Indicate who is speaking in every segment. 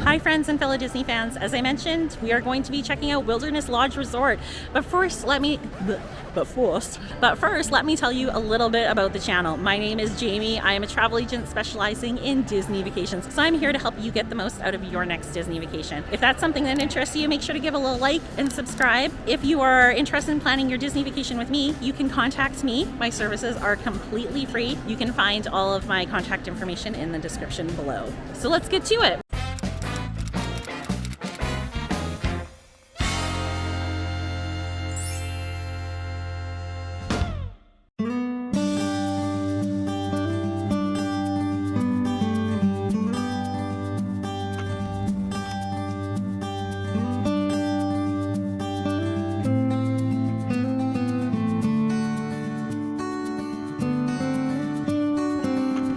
Speaker 1: Hi friends and fellow Disney fans. As I mentioned, we are going to be checking out Wilderness Lodge Resort. But first, let me tell you a little bit about the channel. My name is Jamie. I am a travel agent specializing in Disney vacations. So I'm here to help you get the most out of your next Disney vacation. If that's something that interests you, make sure to give a little like and subscribe. If you are interested in planning your Disney vacation with me, you can contact me. My services are completely free. You can find all of my contact information in the description below. So let's get to it.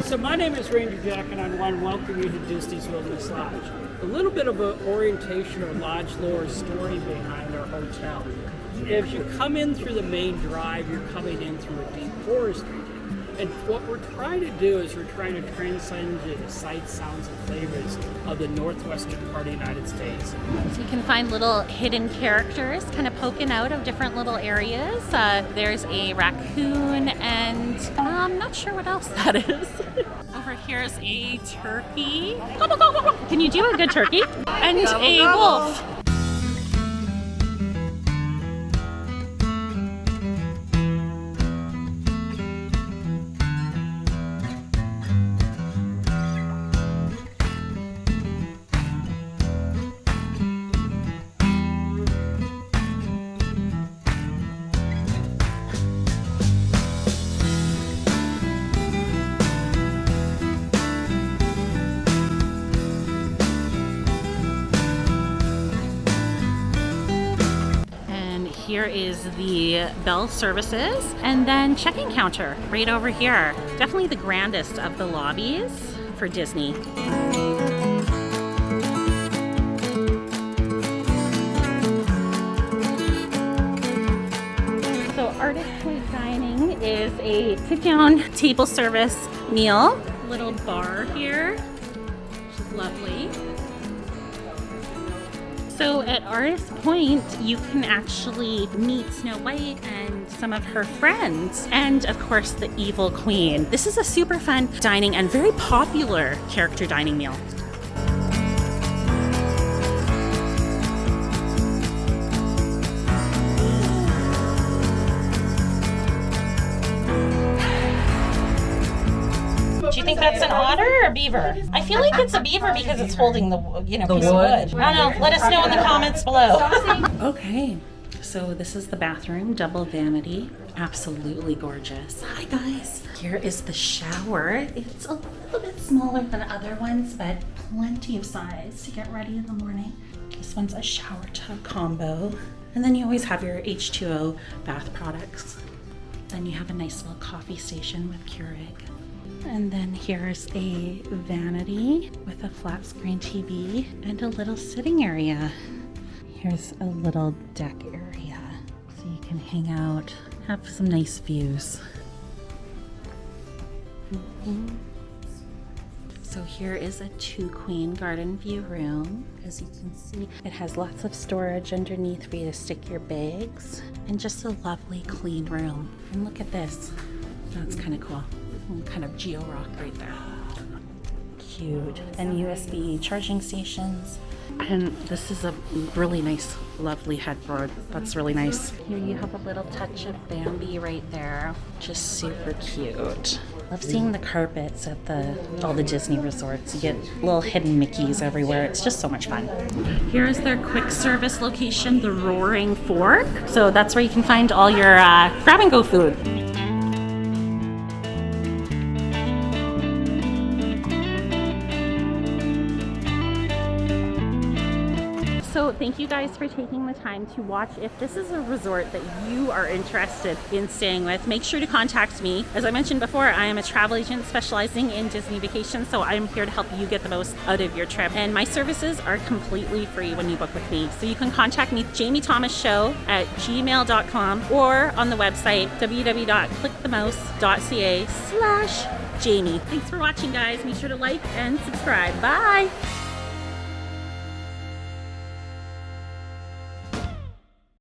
Speaker 2: So my name is Ranger Jack, and I want to welcome you to Disney's Wilderness Lodge. A little bit of an orientation or lodge lore story behind our hotel. As you come in through the main drive, you're coming in through a deep forest region. And what we're trying to do is we're trying to transcend the sights, sounds, and flavors of the northwestern part of the United States.
Speaker 1: So you can find little hidden characters kind of poking out of different little areas. There's a raccoon and I'm not sure what else that is. Over here is a turkey. Can you do a good turkey? And a wolf. Here is the bell services and then check-in counter right over here. Definitely the grandest of the lobbies for Disney. So Artist Point Dining is a sit-down table service meal. Little bar here, which is lovely. So at Artist Point, you can actually meet Snow White and some of her friends, and of course the Evil Queen. This is a super fun dining and very popular character dining meal. Do you think that's an otter or a beaver? I feel like it's a beaver because it's holding the piece of wood. I don't know. Let us know in the comments below. Okay, so this is the bathroom, double vanity. Absolutely gorgeous. Hi guys. Here is the shower. It's a little bit smaller than other ones, but plenty of size to get ready in the morning. This one's a shower tub combo. And then you always have your H2O bath products. Then you have a nice little coffee station with Keurig. And then here's a vanity with a flat screen TV and a little sitting area. Here's a little deck area so you can hang out, have some nice views. So here is a 2-queen garden view room. As you can see, it has lots of storage underneath for you to stick your bags and just a lovely clean room. And look at this, that's kind of cool. Kind of geo-rock right there. Cute. And USB charging stations. And this is a really nice, lovely headboard. That's really nice. Here you have a little touch of Bambi right there. Just super cute. Love seeing the carpets at all the Disney resorts. You get little hidden Mickeys everywhere. It's just so much fun. Here is their quick service location, the Roaring Fork. So that's where you can find all your grab-and-go food. So thank you guys for taking the time to watch. If this is a resort that you are interested in staying with, make sure to contact me. As I mentioned before, I am a travel agent specializing in Disney vacations, so I'm here to help you get the most out of your trip. And my services are completely free when you book with me. So you can contact me, jamiethomasshow@gmail.com, or on the website, www.clickthemouse.ca/Jamie. Thanks for watching, guys. Make sure to like and subscribe. Bye.